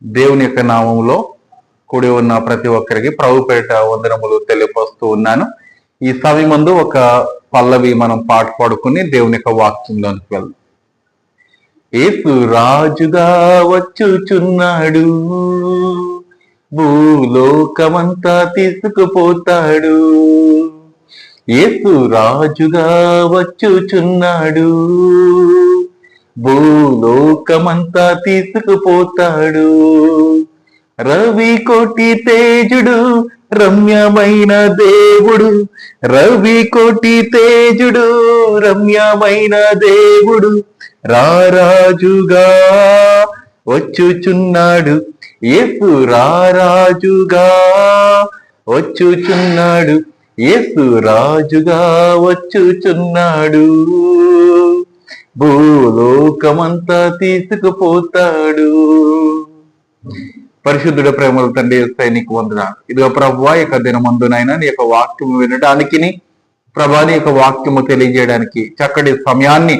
దేవుని యొక్క నామంలో కూడి ఉన్న ప్రతి ఒక్కరికి ప్రభు పేరిట వందనములు తెలియపరుస్తూ ఉన్నాను. ఈ సమయమందు ఒక పల్లవి మనం పాట పాడుకుని దేవుని యొక్క వాక్యంలోనికి వెళ్దాం. యేసు రాజుగా వచ్చుచున్నాడు, భూలోకమంతా తీసుకుపోతాడు. యేసు రాజుగా వచ్చుచున్నాడు, భూలోకమంతా తీసుకుపోతాడు. రవి కోటి తేజుడు రమ్యమైన దేవుడు, రవి కోటి తేజుడు రమ్యమైన దేవుడు రారాజుగా వచ్చుచున్నాడు. యేసు రారాజుగా వచ్చుచున్నాడు, యేసు రాజుగా వచ్చుచున్నాడు, భూలోకమంతా తీసుకుపోతాడు. పరిశుద్ధుడ ప్రేమల తండ్రి నీకు వందనాలు. ఇదిగో ప్రభువా, యొక్క దినమందునైనా నీ యొక్క వాక్యము వినడానికి, ప్రభా నీ యొక్క వాక్యము తెలియజేయడానికి చక్కటి సమయాన్ని,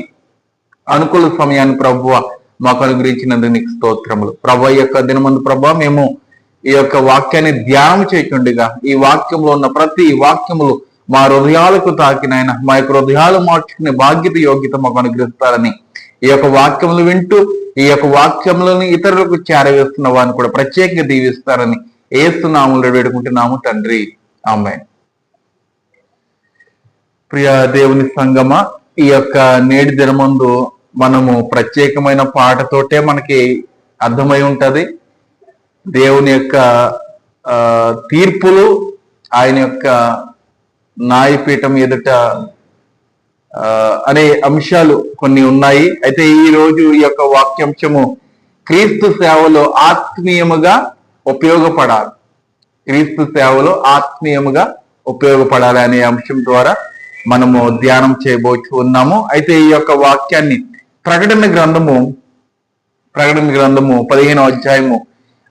అనుకూల సమయాన్ని ప్రభువా మాకు అనుగ్రహించినందుకు నీకు స్తోత్రములు. ప్రభా ఈ యొక్క దినమందు ప్రభా మేము ఈ యొక్క వాక్యాన్ని ధ్యానం చేయకుండగా ఈ వాక్యంలో ఉన్న ప్రతి వాక్యములు మా హృదయాలకు తాకినైనా మా యొక్క హృదయాలు మార్చుకునే బాధ్యత యోగ్యత మాకు అనుగ్రహిస్తారని, ఈ యొక్క వాక్యములు వింటూ ఈ యొక్క వాక్యములను ఇతరులకు చేరవేస్తున్న వారిని కూడా ప్రత్యేకంగా దీవిస్తారని యేసు నామములో వేడుకుంటున్నాము తండ్రి, ఆమేన్. ప్రియ దేవుని సంగమ, ఈ యొక్క నేటి దినమందు మనము ప్రత్యేకమైన పాటతోటే మనకి అర్థమై ఉంటది. దేవుని యొక్క తీర్పులు, ఆయన యొక్క న్యాయపీఠం ఎదుట అనే అంశాలు కొన్ని ఉన్నాయి. అయితే ఈ రోజు ఈ యొక్క వాక్యాంశము క్రీస్తు సేవలో ఆత్మీయముగా ఉపయోగపడాలి, క్రీస్తు సేవలో ఆత్మీయముగా ఉపయోగపడాలి అనే అంశం ద్వారా మనము ధ్యానం చేయబోచు ఉన్నాము. అయితే ఈ యొక్క వాక్యాన్ని ప్రకటన గ్రంథము 15వ అధ్యాయము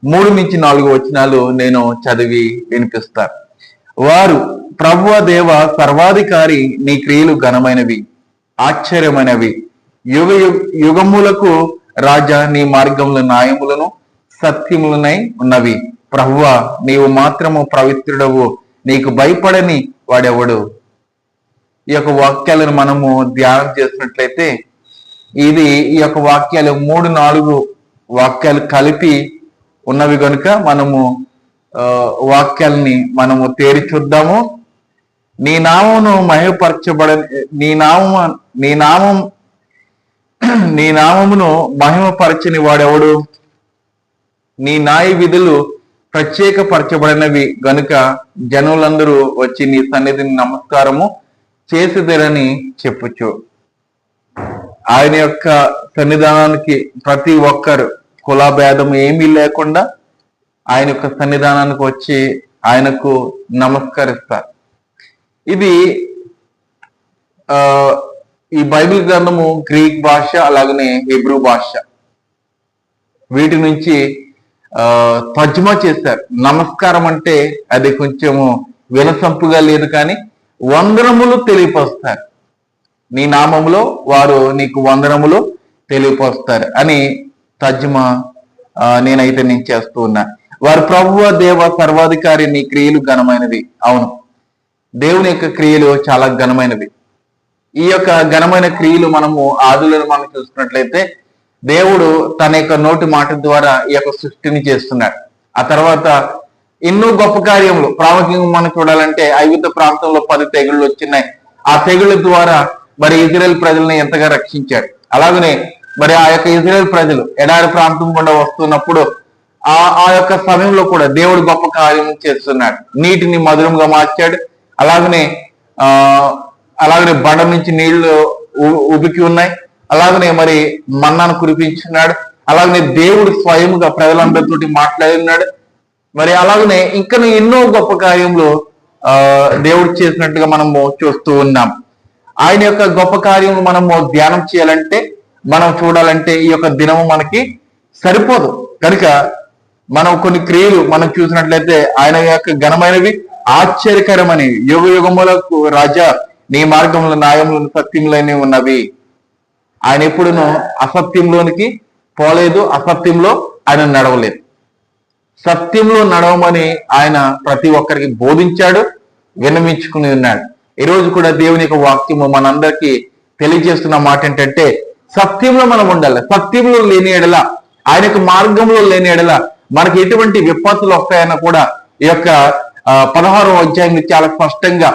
3-4 వచనాలు నేను చదివి వినిపిస్తాను. వారు, ప్రభువా దేవ సర్వాధికారి, నీ క్రియలు ఘనమైనవి, ఆశ్చర్యమైనవి, యుగములకు రాజా, నీ మార్గముల న్యాయములను సత్యములనై ఉన్నవి. ప్రభువా నీవు మాత్రము పవిత్రుడవు, నీకు భయపడని వాడెవడు. ఈ యొక్క వాక్యాలను మనము ధ్యానం చేసినట్లయితే ఈ యొక్క వాక్యాలు 3-4 వాక్యాలు కలిపి ఉన్నవి కనుక మనము వాక్యాలని మనము తేరి చూద్దాము. నీ నామమును మహిమపరచబడ నీ నామమును మహిమపరచని వాడెవడు. నీ న్యాయ విధులు ప్రత్యేకపరచబడినవి గనుక జనులందరూ వచ్చి నీ సన్నిధిని నమస్కారము చేసిదరని చెప్పుచు. ఆయన యొక్క సన్నిధానానికి ప్రతి ఒక్కరు కులభేదం ఏమీ లేకుండా ఆయన యొక్క సన్నిధానానికి వచ్చి ఆయనకు నమస్కరిస్తారు. ఇది ఈ బైబిల్ గ్రంథము గ్రీక్ భాష, అలాగనే హెబ్రూ భాష, వీటి నుంచి తర్జుమా చేశారు. నమస్కారం అంటే అది కొంచెము వినసంపుగా లేదు, కానీ వందనములు తెలియపరుస్తారు. నీ నామములో వారు నీకు వందనములు తెలియపరుస్తారు అని తర్జుమా నేను చేస్తూ ఉన్నా. వారు, ప్రభువా దేవ సర్వాధికారి, నీ క్రియలు ఘనమైనవి. అవును, దేవుని యొక్క క్రియలు చాలా ఘనమైనవి. ఈ యొక్క ఘనమైన క్రియలు మనము ఆదులను మనం చూసుకున్నట్లయితే దేవుడు తన యొక్క నోటి మాట ద్వారా ఈ యొక్క సృష్టిని చేస్తున్నాడు. ఆ తర్వాత ఎన్నో గొప్ప కార్యములు, ప్రాముఖ్యంగా మనం చూడాలంటే ఐగుప్తు ప్రాంతంలో 10 తెగుళ్ళు వచ్చినాయి. ఆ తెగుళ్ళ ద్వారా మరి ఇజ్రాయెల్ ప్రజల్ని ఎంతగా రక్షించాడు. అలాగనే మరి ఆ యొక్క ఇజ్రాయెల్ ప్రజలు ఎడారి ప్రాంతం గుండా వస్తున్నప్పుడు ఆ యొక్క సమయంలో కూడా దేవుడు గొప్ప కార్యం చేస్తున్నాడు. నీటిని మధురంగా మార్చాడు. అలాగనే బండ నుంచి నీళ్లు ఉబికి ఉన్నాయి. అలాగనే మరి మన్నాను కురిపించున్నాడు. అలాగనే దేవుడు స్వయంగా ప్రజలందరితోటి మాట్లాడినాడు. మరి అలాగనే ఇంకా ఎన్నో గొప్ప కార్యములు దేవుడు చేసినట్టుగా మనము చూస్తూ ఉన్నాం. ఆయన యొక్క గొప్ప కార్యము మనము ధ్యానం చేయాలంటే, మనం చూడాలంటే ఈ యొక్క దినము మనకి సరిపోదు. కనుక మనం కొన్ని క్రియలు మనం చూసినట్లయితే ఆయన యొక్క ఘనమైనవి, ఆశ్చర్యకరమైనవి, యుగ యుగములకు రాజా, నీ మార్గముల న్యాయములను సత్యములైనవి ఉన్నవి. ఆయన ఎప్పుడునూ అసత్యంలోనికి పోలేదు, అసత్యంలో ఆయన నడవలేదు. సత్యంలో నడవమని ఆయన ప్రతి ఒక్కరికి బోధించాడు, విన్నవించుకుని ఉన్నాడు. ఈరోజు కూడా దేవుని యొక్క వాక్యము మనందరికీ తెలియజేస్తున్న మాట ఏంటంటే, సత్యంలో మనం ఉండాలి. సత్యంలో లేని ఎడల, ఆయన యొక్క మార్గంలో లేని ఎడల మనకి ఎటువంటి విపత్తులు వస్తాయన్న కూడా ఈ యొక్క 16వ అధ్యాయం చాలా స్పష్టంగా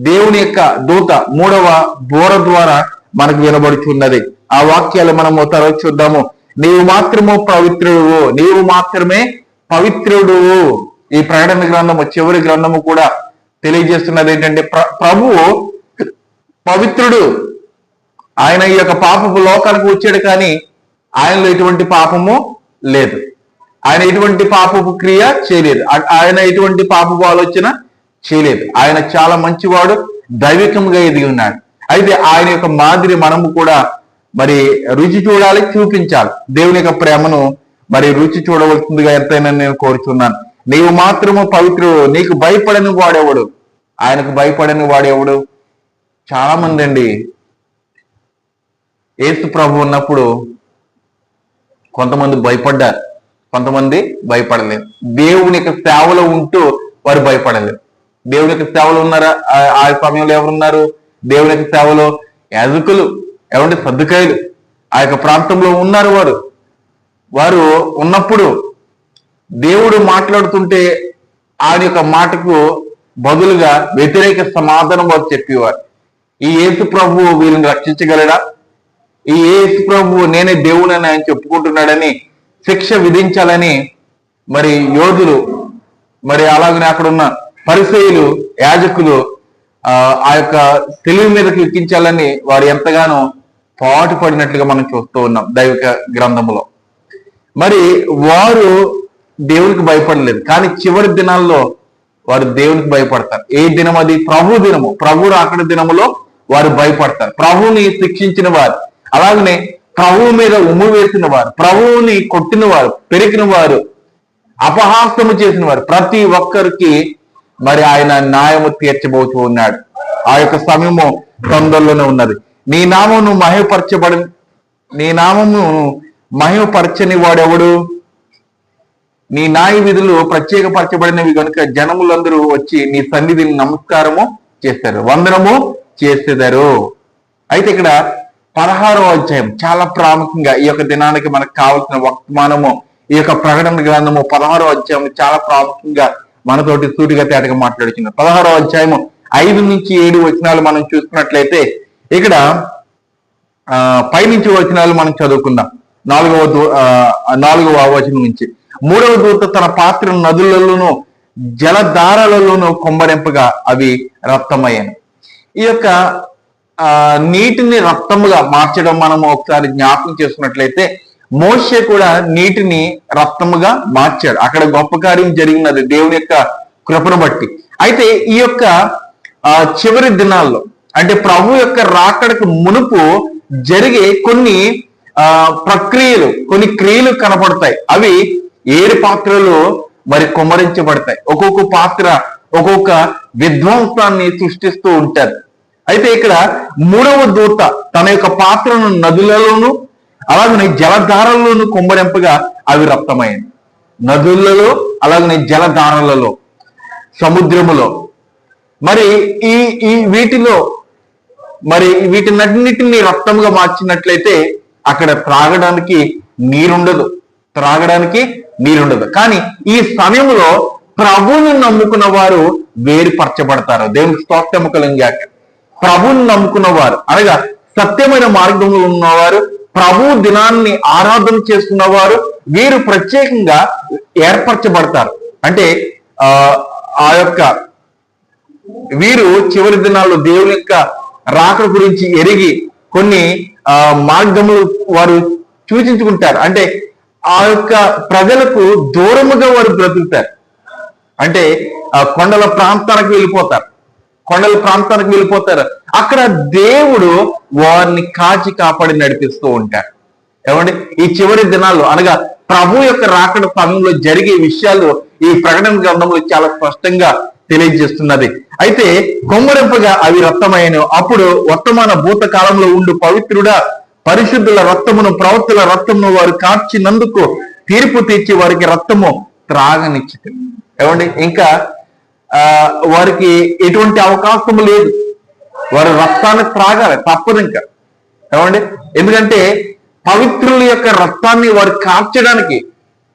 దేవుని యొక్క దూత 3వ బోర ద్వారా మనకు వినబడుచున్నది. ఆ వాక్యాలు మనము తర్వాత చూద్దాము. నీవు మాత్రము పవిత్రుడు, నీవు మాత్రమే పవిత్రుడు. ఈ ప్రకటన గ్రంథము చివరి గ్రంథము కూడా తెలియజేస్తున్నది ఏంటంటే, ప్రభువు పవిత్రుడు. ఆయన ఈ యొక్క పాపపు లోకానికి వచ్చాడు, కానీ ఆయనలో ఎటువంటి పాపము లేదు. ఆయన ఎటువంటి పాపపు క్రియ చేయలేదు. ఆయన ఎటువంటి పాపపు ఆలోచన చేయలేదు. ఆయన చాలా మంచివాడు, దైవికంగా ఎదిగి ఉన్నాడు. అయితే ఆయన యొక్క మాదిరి మనము కూడా మరి రుచి చూడాలి, చూపించాలి. దేవుని యొక్క ప్రేమను మరి రుచి చూడవలసిందిగా ఎంతైనా నేను కోరుచున్నాను. నీవు మాత్రము పవిత్రుడు, నీకు భయపడని వాడెవడు? ఆయనకు భయపడని వాడెవడు? చాలా మంది అండి యేసు ప్రభు ఉన్నప్పుడు కొంతమంది భయపడ్డారు, కొంతమంది భయపడలేదు. దేవుని యొక్క సేవలో ఉంటూ వారు భయపడలేదు. దేవుని యొక్క సేవలో ఉన్నారా? ఆ సమయంలో ఎవరున్నారు? దేవుని యొక్క సేవలో యాజకులు, ఏమంటే సద్దుకాయలు ఆ యొక్క ప్రాంతంలో ఉన్నారు. వారు ఉన్నప్పుడు దేవుడు మాట్లాడుతుంటే ఆయన యొక్క మాటకు బదులుగా వ్యతిరేక సమాధానం వారు చెప్పేవారు. ఈ యేసు ప్రభువు వీరిని రక్షించగలడా? ఈ యేసు ప్రభువు నేనే దేవుడని ఆయన చెప్పుకుంటున్నాడని శిక్ష విధించాలని మరి యోధులు, మరి అలాగనే అక్కడ ఉన్న పరిసయ్యులు, యాజకులు ఆ యొక్క తెలివి మీదకి ఎక్కించాలని వారు ఎంతగానో పాటు పడినట్లుగా మనం చూస్తూ ఉన్నాం దైవిక గ్రంథములో. మరి వారు దేవునికి భయపడలేదు, కానీ చివరి దినాల్లో వారు దేవునికి భయపడతారు. ఏ దినం అది? ప్రభు దినము. ప్రభు రాకడ దినములో వారు భయపడతారు. ప్రభువుని శిక్షించిన వారు, అలాగనే ప్రభువు మీద ఉమ్ము వేసిన వారు, ప్రభువుని కొట్టిన వారు, పెరికిన వారు, అపహాస్యము చేసిన వారు, ప్రతి ఒక్కరికి మరి ఆయన న్యాయము తీర్చబోతూ ఉన్నాడు. ఆ యొక్క సమయము తొందరలోనే ఉన్నది. నీ నామమును మహిమపరచని వాడెవడు? నీ న్యాయ విధులు ప్రత్యేకపరచబడినవి కనుక జనములందరూ వచ్చి నీ సన్నిధిని నమస్కారము చేస్తారు, వందనము చేసేదారు. అయితే ఇక్కడ 16వ అధ్యాయం చాలా ప్రాముఖ్యంగా ఈ యొక్క దినానికి మనకు కావలసిన వర్తమానము, ఈ యొక్క ప్రకటన గ్రంథము 16వ అధ్యాయం చాలా ప్రాముఖ్యంగా మనతోటి సూటిగా తేటగా మాట్లాడుతున్నారు. 16వ అధ్యాయము 5 నుంచి 7 వచనాలు మనం చూసుకున్నట్లయితే, ఇక్కడ పైనుంచి వచనాలు మనం చదువుకుందాం. 4వ వచనం నుంచి. 3వ దూత తన పాత్ర నదులలోను జలధారలలోను కొమ్మరింపగా అవి రక్తమయ్యాను. ఈ యొక్క నీటిని రక్తముగా మార్చడం మనము ఒకసారి జ్ఞాపకం చేసుకున్నట్లయితే, మోషే కూడా నీటిని రక్తముగా మార్చాడు. అక్కడ గొప్ప కార్యం జరిగినది దేవుని యొక్క కృపను బట్టి. అయితే ఈ యొక్క చివరి దినాల్లో, అంటే ప్రభు యొక్క రాకడకు మునుపు జరిగే కొన్ని ప్రక్రియలు, కొన్ని క్రియలు కనపడతాయి. అవి 7 పాత్రలు మరి కుమ్మరించబడతాయి. ఒక్కొక్క పాత్ర ఒక్కొక్క విధ్వంసాన్ని సృష్టిస్తూ ఉంటారు. అయితే ఇక్కడ 3వ దూత తన యొక్క పాత్రను నదులలోను అలాగనే జలధారల్లోను కుమ్మరింపగా అవి రక్తమైంది. నదులలో, అలాగనే జలధారలలో, సముద్రములో, మరి ఈ వీటిలో మరి వీటినన్నిటిని రక్తంగా మార్చినట్లయితే అక్కడ త్రాగడానికి నీరుండదు. కానీ ఈ సమయంలో ప్రభువుని నమ్ముకున్న వారు వేరుపరచబడతారు. దేవునికి స్తోత్రము కలుగుగాక. ప్రభువుని నమ్ముకున్న వారు, అనగా సత్యమైన మార్గంలో ఉన్నవారు, ప్రభు దినాన్ని ఆరాధన చేస్తున్న వారు, వీరు ప్రత్యేకంగా ఏర్పరచబడతారు. అంటే ఆ యొక్క వీరు చివరి దినాల్లో దేవుని యొక్క రాకడ గురించి ఎరిగి కొన్ని మార్గములు వారు సూచించుకుంటారు. అంటే ఆ యొక్క ప్రజలకు దూరముగా వారు బ్రతుకుతారు. అంటే కొండల ప్రాంతానికి వెళ్ళిపోతారు. అక్కడ దేవుడు వారిని కాచి కాపాడి నడిపిస్తూ ఉంటారు. ఏమండి, ఈ చివరి దినాల్లో, అనగా ప్రభు యొక్క రాకడ సమయంలో జరిగే విషయాలు ఈ ప్రకటన గ్రంథంలో చాలా స్పష్టంగా తెలియజేస్తున్నది. అయితే కొమ్మరింపగా అవి రక్తమైన అప్పుడు వర్తమాన భూత కాలంలో ఉండు పవిత్రుడా, పరిశుద్ధుల రక్తమును, ప్రవక్తల రక్తమును వారు కార్చినందుకు తీర్పు తీర్చి వారికి రక్తము త్రాగనిచ్చితే. ఏమండి, ఇంకా వారికి ఎటువంటి అవకాశం లేదు, వారు రక్తాన్ని త్రాగాలి, తప్పదు ఇంకా. ఏమండి, ఎందుకంటే పవిత్రుల యొక్క రక్తాన్ని వారు కార్చడానికి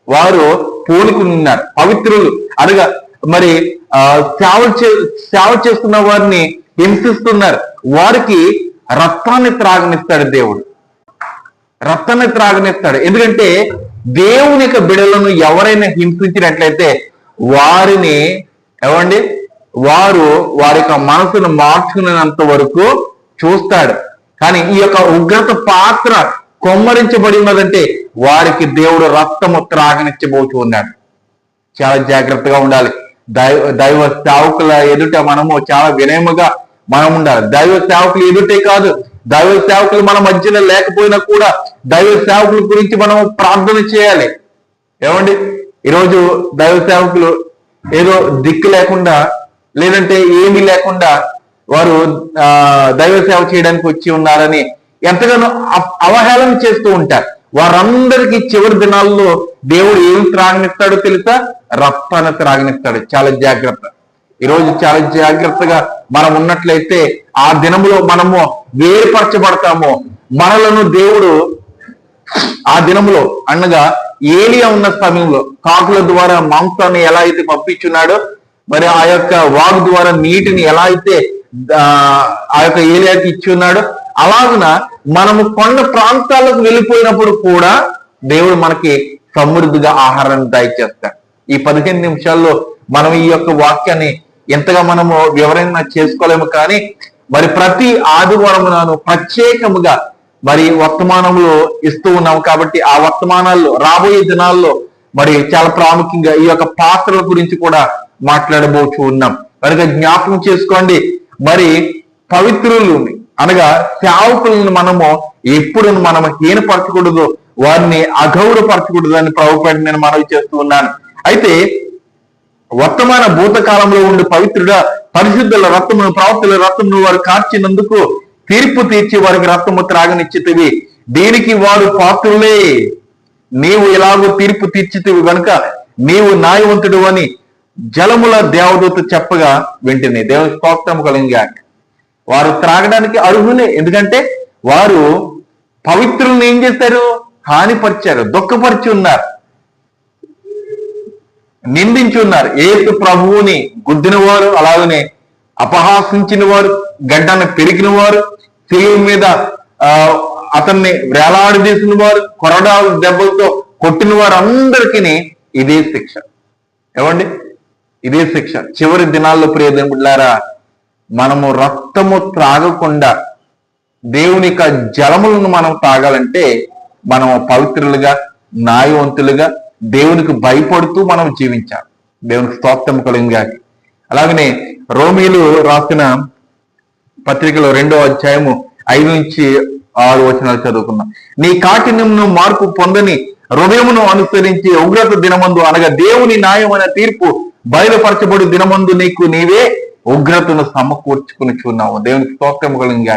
వారు పూనుకుని ఉన్నారు. పవిత్రులు అనగా మరి సేవ చేస్తున్న వారిని హింసిస్తున్నారు, వారికి రక్తాన్ని త్రాగనిస్తాడు దేవుడు, రక్తాన్ని త్రాగనిస్తాడు. ఎందుకంటే దేవుని యొక్క బిడ్డలను ఎవరైనా హింసించినట్లయితే వారిని ఏమండి వారి యొక్క మనసును మార్చుకునేంత వరకు చూస్తాడు. కానీ ఈ యొక్క ఉగ్రత పాత్ర కొమ్మరించబడి ఉన్నదంటే వారికి దేవుడు రక్తము త్రాగనిచ్చబోతూ ఉన్నాడు. చాలా జాగ్రత్తగా ఉండాలి. దైవ సేవకుల ఎదుట మనము చాలా వినయముగా మనం ఉండాలి. దైవ సేవకులు ఎదుటే కాదు, దైవ సేవకులు మన మధ్యలో లేకపోయినా కూడా దైవ సేవకుల గురించి మనం ప్రార్థన చేయాలి. ఏమండి, ఈరోజు దైవ సేవకులు ఏదో దిక్కు లేకుండా లేదంటే ఏమీ లేకుండా వారు దైవ సేవ చేయడానికి వచ్చి ఉన్నారని ఎంతగానో అవహేళన చేస్తూ ఉంటారు. వారందరికీ చివరి దినాల్లో దేవుడు ఏం త్రాగనిస్తాడో తెలుసా? రక్తాన్ని త్రాగనిస్తాడు. చాలా జాగ్రత్త. ఈరోజు చాలా జాగ్రత్తగా మనం ఉన్నట్లయితే ఆ దినములో మనము వేరుపరచబడతాము. మనలను దేవుడు ఆ దినములో అనగా ఏలియా ఉన్న సమయంలో కాకుల ద్వారా మాంసాన్ని ఎలా అయితే పంపించున్నాడో, మరి ఆ యొక్క వాగు ద్వారా నీటిని ఎలా అయితే ఆ యొక్క ఏలియాకి ఇచ్చి ఉన్నాడో, అలాగున మనము కొండ ప్రాంతాలకు వెళ్ళిపోయినప్పుడు కూడా దేవుడు మనకి సమృద్ధిగా ఆహారాన్ని దయచేస్తాడు. ఈ 15 నిమిషాల్లో మనం ఈ యొక్క వాక్యాన్ని ఎంతగా మనము వివరణ చేసుకోలేము. కానీ మరి ప్రతి ఆదివారం నాను ప్రత్యేకముగా మరి వర్తమానంలో ఇస్తూ ఉన్నాము కాబట్టి ఆ వర్తమానాల్లో రాబోయే దినాల్లో మరి చాలా ప్రాముఖ్యంగా ఈ యొక్క పాత్రల గురించి కూడా మాట్లాడబోచు ఉన్నాం. కనుక జ్ఞాపకం చేసుకోండి, మరి పవిత్రులు అనగా సేవకులను మనము ఎప్పుడు మనం హీనపరచకూడదు, వారిని అగౌరవపరచకూడదు అని ప్రభుపేట నేను మనవి చేస్తూ ఉన్నాను. అయితే వర్తమాన భూతకాలంలో ఉండి పవిత్రుడా పరిశుద్ధుల రక్తమును ప్రవక్తల రక్తమును వారు కార్చినందుకు తీర్పు తీర్చి వారికి రక్తము త్రాగనిచ్చితివి, దీనికి వారు పాత్రులే. నీవు ఎలాగో తీర్పు తీర్చితివి గనుక నీవు న్యాయవంతుడు అని జలముల దేవదూత చెప్పగా వెంటనే దేవుని స్తోత్రము కలిగాక వారు త్రాగడానికి అర్హులే. ఎందుకంటే వారు పవిత్రులను ఏం చేశారు? హానిపరిచారు, దుఃఖపరిచి ఉన్నారు, నిందించి ఉన్నారు. యేసు ప్రభువుని గుద్దిన వారు, అలాగనే అపహాసించిన వారు, గడ్డాన్ని పెరిగిన వారు, శిలువ మీద అతన్ని వేలాడదీసిన వారు, కొరడా దెబ్బలతో కొట్టిన వారు అందరికీ ఇదే శిక్ష. ఏమండి, ఇదే శిక్ష. చివరి దినాల్లో ప్రియదేవులారా, మనము రక్తము త్రాగకుండా దేవుని యొక్క జలములను మనం తాగాలంటే మనం పవిత్రులుగా న్యాయవంతులుగా దేవునికి భయపడుతూ మనం జీవించాలి. దేవునికి స్తోత్రం కలిగింది. అలాగనే రోమీలు రాసిన పత్రికలో 2వ అధ్యాయము 5 నుంచి 6 వచనాలు చదువుకున్నాం. నీ కాఠిన్యమును మార్పు పొందని హృదయమును అనుసరించి ఉగ్రత దినమందు అనగా దేవుని న్యాయమైన తీర్పు బయలుపరచబడి దినమందు నీకు నీవే ఉగ్రతను సమకూర్చుకుని చూన్నావు. దేవునికి స్తోత్రం కలిగింది.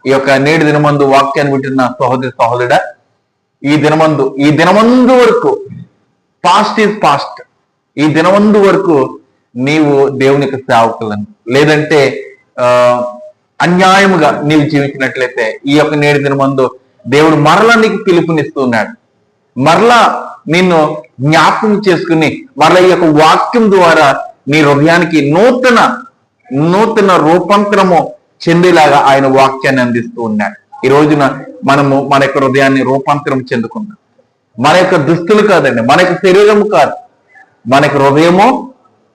ఈ యొక్క నేటి దినమందు వాక్యాన్ని వింటున్న సహోదరుడా, ఈ దినమందు వరకు పాస్ట్ ఈజ్ పాస్ట్. ఈ దినమందు వరకు నీవు దేవుని యొక్క సేవకులను లేదంటే అన్యాయముగా నీవు జీవించినట్లయితే ఈ యొక్క నేటి దినమందు దేవుడు మరలా నీకు పిలుపునిస్తూ ఉన్నాడు. మరలా నిన్ను జ్ఞాపకం చేసుకుని మరలా ఈ యొక్క వాక్యం ద్వారా నీ హృదయానికి నూతన రూపాంతరము చెందేలాగా ఆయన వాక్యాన్ని అందిస్తూ ఉన్నాడు. ఈ రోజున మనము మన యొక్క హృదయాన్ని రూపాంతరం చెందుకుందాం. మన యొక్క దుస్తులు కాదండి, మన యొక్క శరీరము కాదు, మన యొక్క హృదయము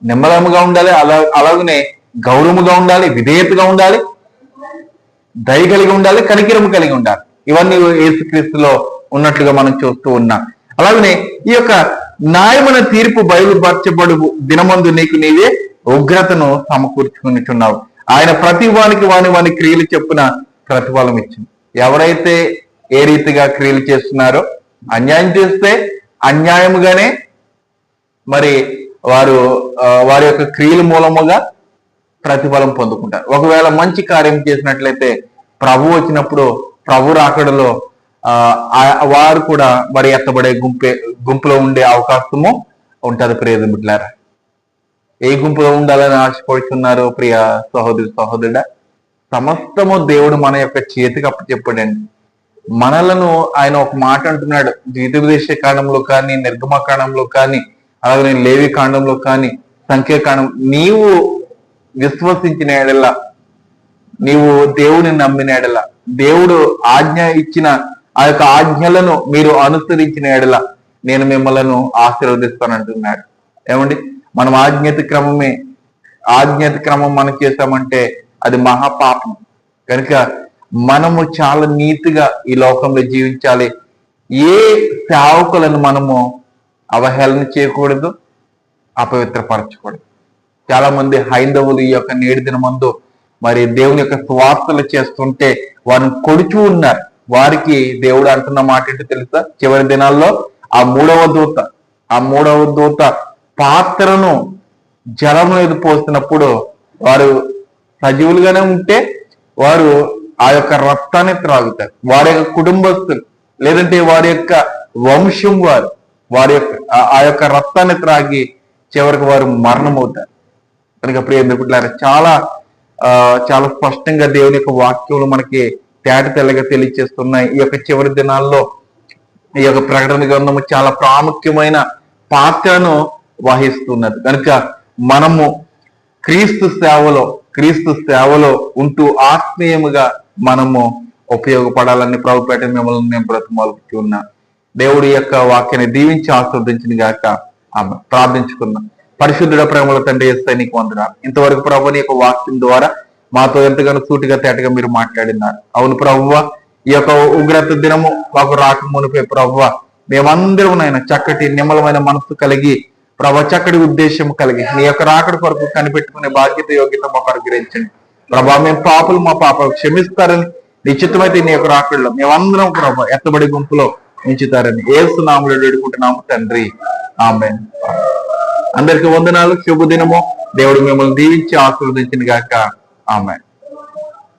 నిమ్మలముగా ఉండాలి, అలాగనే గౌరవముగా ఉండాలి, విధేయతగా ఉండాలి, దయ కలిగి ఉండాలి, కనికిరము కలిగి ఉండాలి. ఇవన్నీ యేసుక్రీస్తులో ఉన్నట్లుగా మనం చూస్తూ ఉన్నాం. అలాగనే ఈ యొక్క న్యాయమైన తీర్పు బయలుపరచబడు దినమందు నీకు నీవే ఉగ్రతను సమకూర్చుకునిచున్నావు. ఆయన ప్రతి వానికి వాని క్రియలు చెప్పున ప్రతిఫలం ఇచ్చింది. ఎవరైతే ఏ రీతిగా క్రియలు చేస్తున్నారో, అన్యాయం చేస్తే అన్యాయముగానే మరి వారి యొక్క క్రియల మూలముగా ప్రతిఫలం పొందుకుంటారు. ఒకవేళ మంచి కార్యం చేసినట్లయితే ప్రభు వచ్చినప్పుడు, ప్రభు రాకడలో వారు కూడా మరి ఎత్తబడే గుంపులో ఉండే అవకాశము ఉంటుంది ప్రియ బిడ్డలారా. ఏ గుంపులో ఉండాలని ఆశపడుతున్నారో ప్రియ సహోదరుడా, సమస్తము దేవుడు మన యొక్క చేతికి అప్పచెప్పాడండి. మనలను ఆయన ఒక మాట అంటున్నాడు, ద్వితీయోపదేశ కాండంలో కానీ, నిర్గమ కాండంలో కానీ, అలాగే లేవి కాండంలో కానీ, సంఖ్యాకాండం, నీవు విశ్వసించిన ఎడల, నీవు దేవుని నమ్మిన ఎడల, దేవుడు ఆజ్ఞ ఇచ్చిన ఆ యొక్క ఆజ్ఞలను మీరు అనుసరించిన ఎడల నేను మిమ్మలను ఆశీర్వదిస్తానంటున్నాడు. ఏమండి, మనం ఆజ్ఞాత క్రమం మనం చేస్తామంటే అది మహాపాపం. కనుక మనము చాలా నీతిగా ఈ లోకంలో జీవించాలి. ఏ సేవకులను మనము అవహేళన చేయకూడదు, అపవిత్రపరచకూడదు. చాలా మంది హైందవులు ఈ యొక్క నేటి దినమందు మరి దేవుని యొక్క స్వార్థలు చేస్తుంటే వారిని కొడుచూ ఉన్నారు. వారికి దేవుడు అంటున్న మాట ఏంటో తెలుసా? చివరి దినాల్లో ఆ మూడవ దూత పాత్రను జలం మీద పోసినప్పుడు వారు సజీవులుగానే ఉంటే వారు ఆ యొక్క రక్తాన్ని త్రాగుతారు. వారి యొక్క కుటుంబస్తులు లేదంటే వారి యొక్క వంశం వారి యొక్క ఆ యొక్క రక్తాన్ని త్రాగి చివరికి వారు మరణమవుతారు. కనుక ప్రియ బిడ్డలారా, చాలా స్పష్టంగా దేవుని యొక్క వాక్యములు మనకి తేట తెల్లగా తెలియజేస్తున్నాయి. ఈ యొక్క చివరి దినాల్లో ఈ యొక్క ప్రకటన గ్రంథము చాలా ప్రాముఖ్యమైన పాత్రను వహిస్తున్నది. కనుక మనము క్రీస్తు సేవలో ఉంటూ ఆత్మీయముగా మనము ఉపయోగపడాలని ప్రభుపేట మిమ్మల్ని నేను బ్రతిమాలుతూ ఉన్నా. దేవుడి యొక్క వాక్యాన్ని దీవించి ఆస్వాదించిన గాక ఆమె ప్రార్థించుకున్నాం. పరిశుద్ధుడ ప్రేమల తండ్రి యేసయ్య నీకు వందనాలు. ఇంతవరకు ప్రభుని యొక్క వాక్యం ద్వారా మాతో ఎంతగానో సూటిగా తేటగా మీరు మాట్లాడినారు. అవును ప్రభువ, ఈ యొక్క ఉగ్రత దినము మాకు రాకమునిపై ప్రభువ మేమందరం నాయన చక్కటి నిమ్మలమైన మనసు కలిగి చక్కటి ఉద్దేశం కలిగి నీ యొక్క రాకడ కొరకు కనిపెట్టుకునే బాధ్యత యోగ్యత మాకు అనుగ్రహించండి ప్రభా. మేము మా పాపలు క్షమిస్తారని నిశ్చితమైతే నీ యొక్క రాకడలో మేమందరం ప్రభా ఎత్తబడి గుంపులో ఉంచుతారని యేసు నామములో వేడుకుంటున్నాము తండ్రి, ఆమేన్. అందరికి వందనాలు, శుభదినము. దేవుడు మిమ్మల్ని దీవించి ఆశీర్వదించిన గాక, ఆమేన్.